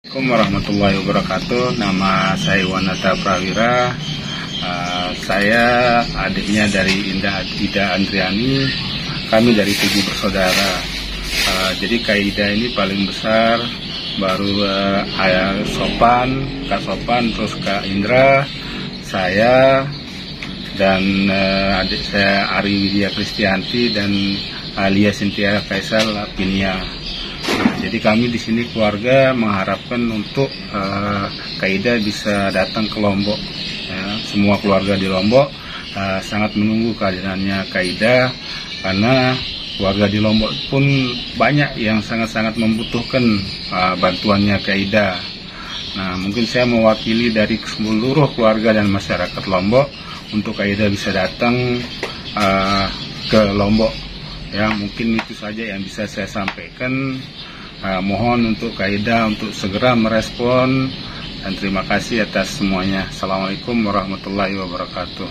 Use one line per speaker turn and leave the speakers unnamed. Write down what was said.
Assalamualaikum warahmatullahi wabarakatuh. Nama saya Wanata Prawira. Saya adiknya dari Ida Andriani. Kami dari 7 bersaudara. Jadi Kak Ida ini paling besar, baru Sopan, Kak Sopan, terus Kak Indra, saya, dan adik saya Ari Widya Kristianti dan Lia Sintia Kaisal Pinia. Jadi kami di sini keluarga mengharapkan untuk Kak Ida bisa datang ke Lombok. Ya, semua keluarga di Lombok sangat menunggu kehadirannya Kak Ida, karena keluarga di Lombok pun banyak yang sangat-sangat membutuhkan bantuannya Kak Ida. Nah, mungkin saya mewakili dari seluruh keluarga dan masyarakat Lombok untuk Kak Ida bisa datang ke Lombok. Ya, mungkin itu saja yang bisa saya sampaikan. Mohon untuk Kak Ida untuk segera merespon, dan terima kasih atas semuanya. Assalamualaikum warahmatullahi wabarakatuh.